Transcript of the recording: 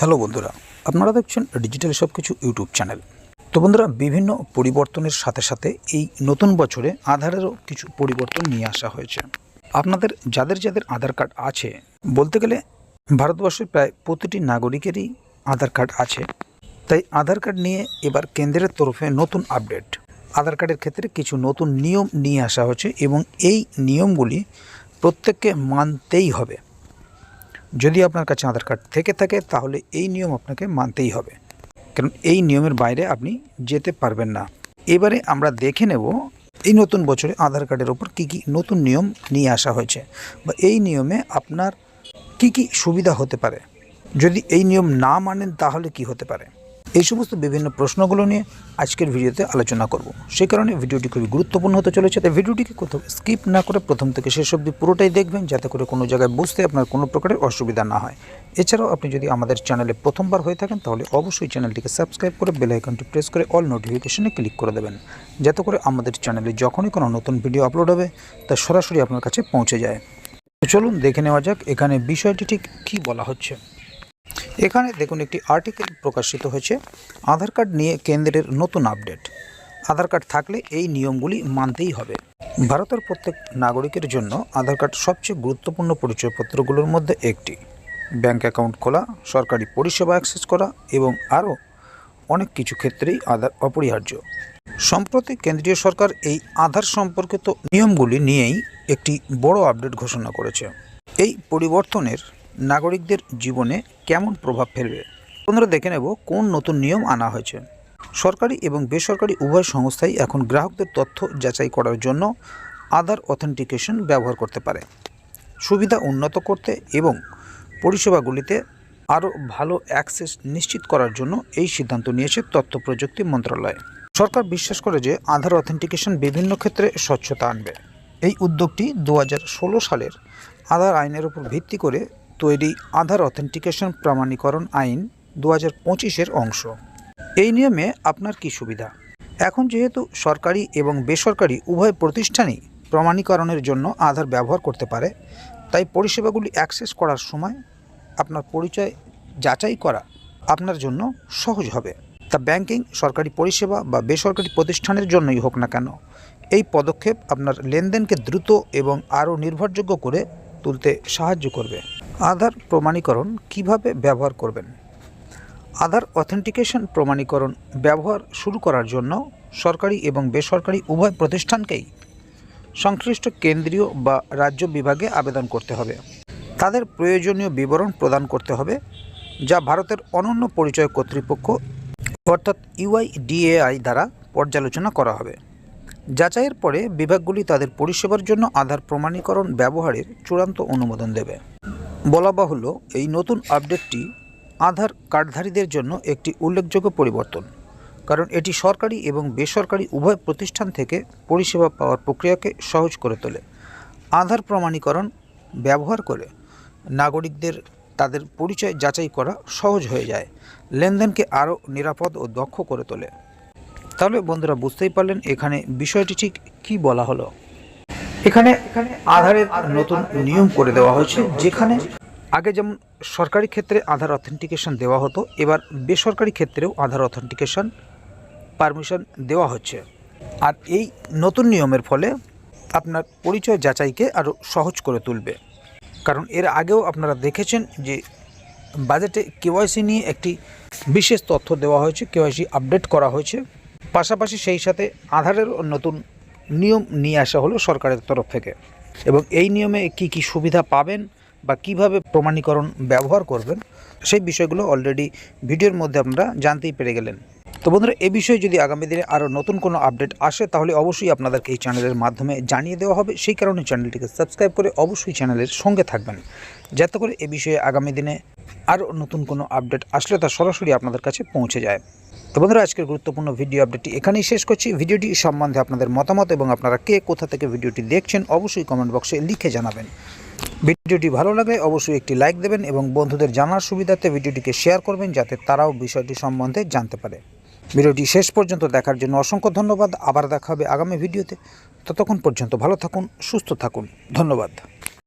Hello বন্ধুরা, আপনারা দেখছেন ডিজিটাল সব কিছু ইউটিউব চ্যানেল। তো বন্ধুরা, বিভিন্ন পরিবর্তনের সাথে সাথে এই নতুন বছরে আধারেরও কিছু পরিবর্তন নিয়ে আসা হয়েছে। আপনাদের যাদের যাদের আধার কার্ড আছে, বলতে গেলে ভারতবর্ষের প্রায় প্রতিটি নাগরিকেরই আধার কার্ড আছে। তাই আধার কার্ড নিয়ে এবার কেন্দ্রের তরফে নতুন আপডেট। আধার কার্ডের ক্ষেত্রে কিছু নতুন নিয়ম নিয়ে আসা হয়েছে এবং এই নিয়মগুলি প্রত্যেককে মানতেই হবে। যদি আপনার কাছে আধার কার্ড থেকে থাকে তাহলে এই নিয়ম আপনাকে মানতেই হবে, কারণ এই নিয়মের বাইরে আপনি যেতে পারবেন না। এবারে আমরা দেখে নেব এই নতুন বছরে আধার কার্ডের ওপর কী কী নতুন নিয়ম নিয়ে আসা হয়েছে, বা এই নিয়মে আপনার কি কি সুবিধা হতে পারে। যদি এই নিয়ম না মানেন তাহলে কি হতে পারে, এই সমস্ত বিভিন্ন প্রশ্নগুলো নিয়ে আজকের ভিডিওতে আলোচনা করব। সেই কারণে ভিডিওটি খুবই গুরুত্বপূর্ণ হতে চলেছে। তাই ভিডিওটিকে কোথাও স্কিপ না করে প্রথম থেকে শেষ অবধি পুরোটাই দেখবেন, যাতে করে কোনো জায়গায় বুঝতে আপনার কোনো প্রকারের অসুবিধা না হয়। এছাড়াও আপনি যদি আমাদের চ্যানেলে প্রথমবার হয়ে থাকেন তাহলে অবশ্যই চ্যানেলটিকে সাবস্ক্রাইব করে বেল আইকনটি প্রেস করে অল নোটিফিকেশনে ক্লিক করে দেবেন, যাতে করে আমাদের চ্যানেলে যখনই কোনো নতুন ভিডিও আপলোড হবে তা সরাসরি আপনার কাছে পৌঁছে যায়। তো চলুন দেখে নেওয়া যাক এখানে বিষয়টি ঠিক কী বলা হচ্ছে। এখানে দেখুন, একটি আর্টিকেল প্রকাশিত হয়েছে আধার কার্ড নিয়ে কেন্দ্রের নতুন আপডেট। আধার কার্ড থাকলে এই নিয়মগুলি মানতেই হবে। ভারতের প্রত্যেক নাগরিকের জন্য আধার কার্ড সবচেয়ে গুরুত্বপূর্ণ পরিচয়পত্রগুলোর মধ্যে একটি। ব্যাঙ্ক অ্যাকাউন্ট খোলা, সরকারি পরিষেবা অ্যাক্সেস করা এবং আরও অনেক কিছু ক্ষেত্রেই আধার অপরিহার্য। সম্প্রতি কেন্দ্রীয় সরকার এই আধার সম্পর্কিত নিয়মগুলি নিয়েই একটি বড় আপডেট ঘোষণা করেছে। এই পরিবর্তনের নাগরিকদের জীবনে কেমন প্রভাব ফেলবে, আপনারা দেখে নেব কোন নতুন নিয়ম আনা হয়েছে। সরকারি এবং বেসরকারি উভয় সংস্থাই এখন গ্রাহকদের তথ্য যাচাই করার জন্য আধার অথেন্টিকেশন ব্যবহার করতে পারে। সুবিধা উন্নত করতে এবং পরিষেবাগুলিতে আরও ভালো অ্যাক্সেস নিশ্চিত করার জন্য এই সিদ্ধান্ত নিয়েছে তথ্য প্রযুক্তি মন্ত্রণালয়। সরকার বিশ্বাস করে যে আধার অথেন্টিকেশন বিভিন্ন ক্ষেত্রে স্বচ্ছতা আনবে। এই উদ্যোগটি 2016 সালের আধার আইনের উপর ভিত্তি করে তৈরি আধার অথেন্টিকেশন প্রমাণীকরণ আইন 2025-এর অংশ। এই নিয়মে আপনার কি সুবিধা? এখন যেহেতু সরকারি এবং বেসরকারি উভয় প্রতিষ্ঠানই প্রমাণীকরণের জন্য আধার ব্যবহার করতে পারে, তাই পরিষেবাগুলি অ্যাক্সেস করার সময় আপনার পরিচয় যাচাই করা আপনার জন্য সহজ হবে। তা ব্যাংকিং, সরকারি পরিষেবা বা বেসরকারি প্রতিষ্ঠানের জন্যই হোক না কেন, এই পদক্ষেপ আপনার লেনদেনকে দ্রুত এবং আরও নির্ভরযোগ্য করে তুলতে সাহায্য করবে। আধার প্রমাণীকরণ কিভাবে ব্যবহার করবেন? আধার অথেন্টিকেশন প্রমাণীকরণ ব্যবহার শুরু করার জন্য সরকারি এবং বেসরকারি উভয় প্রতিষ্ঠানকেই সংশ্লিষ্ট কেন্দ্রীয় বা রাজ্য বিভাগে আবেদন করতে হবে। তাদের প্রয়োজনীয় বিবরণ প্রদান করতে হবে, যা ভারতের অনন্য পরিচয় কর্তৃপক্ষ অর্থাৎ UIDAI দ্বারা পর্যালোচনা করা হবে। যাচাইয়ের পরে বিভাগগুলি তাদের পরিষেবার জন্য আধার প্রমাণীকরণ ব্যবহারের চূড়ান্ত অনুমোদন দেবে। বলা বাহুল্য, এই নতুন আপডেটটি আধার কার্ডধারীদের জন্য একটি উল্লেখযোগ্য পরিবর্তন, কারণ এটি সরকারি এবং বেসরকারি উভয় প্রতিষ্ঠান থেকে পরিষেবা পাওয়ার প্রক্রিয়াকে সহজ করে তোলে। আধার প্রমাণীকরণ ব্যবহার করে নাগরিকদের তাদের পরিচয় যাচাই করা সহজ হয়ে যায়, লেনদেনকে আরও নিরাপদ ও দক্ষ করে তোলে। তাহলে বন্ধুরা, বুঝতেই পারলেন এখানে বিষয়টি ঠিক কী বলা হলো। এখানে আধারের নতুন নিয়ম করে দেওয়া হয়েছে, যেখানে আগে যেমন সরকারি ক্ষেত্রে আধার অথেন্টিকেশন দেওয়া হতো, এবার বেসরকারি ক্ষেত্রেও আধার অথেন্টিকেশন পারমিশন দেওয়া হচ্ছে। আর এই নতুন নিয়মের ফলে আপনার পরিচয় যাচাইকে আরও সহজ করে তুলবে। কারণ এর আগেও আপনারা দেখেছেন যে বাজেটে KYC নিয়ে একটি বিশেষ তথ্য দেওয়া হয়েছে, KYC আপডেট করা হয়েছে। পাশাপাশি সেই সাথে আধারের নতুন নিয়ম নিয়ে আসা হলো সরকারের তরফ থেকে, এবং এই নিয়মে কি কি সুবিধা পাবেন বা কিভাবে প্রমাণীকরণ ব্যবহার করবেন সেই বিষয়গুলো অলরেডি ভিডিওর মধ্যে আপনারা জানতেই পেরে গেলেন। তো বন্ধুরা, এই বিষয়ে যদি আগামী দিনে আরও নতুন কোনো আপডেট আসে তাহলে অবশ্যই আপনাদেরকে এই চ্যানেলের মাধ্যমে জানিয়ে দেওয়া হবে। সেই কারণে চ্যানেলটিকে সাবস্ক্রাইব করে অবশ্যই চ্যানেলের সঙ্গে থাকবেন, যাতে করে এ বিষয়ে আগামী দিনে আরও নতুন কোনো আপডেট আসলে তা সরাসরি আপনাদের কাছে পৌঁছে যায়। তো বন্ধুরা, আজকের গুরুত্বপূর্ণ ভিডিও আপডেটটি এখানেই শেষ করছি। ভিডিওটি সম্বন্ধে আপনাদের মতামত এবং আপনারা কে কোথা থেকে ভিডিওটি দেখছেন অবশ্যই কমেন্ট বক্সে লিখে জানাবেন। ভিডিওটি ভালো লাগলে অবশ্যই একটি লাইক দেবেন এবং বন্ধুদের জানার সুবিধাতে ভিডিওটিকে শেয়ার করবেন, যাতে তারাও বিষয়টি সম্বন্ধে জানতে পারে। ভিডিওটি শেষ পর্যন্ত দেখার জন্য অসংখ্য ধন্যবাদ। আবার দেখা হবে আগামী ভিডিওতে। ততক্ষণ পর্যন্ত ভালো থাকুন, সুস্থ থাকুন। ধন্যবাদ।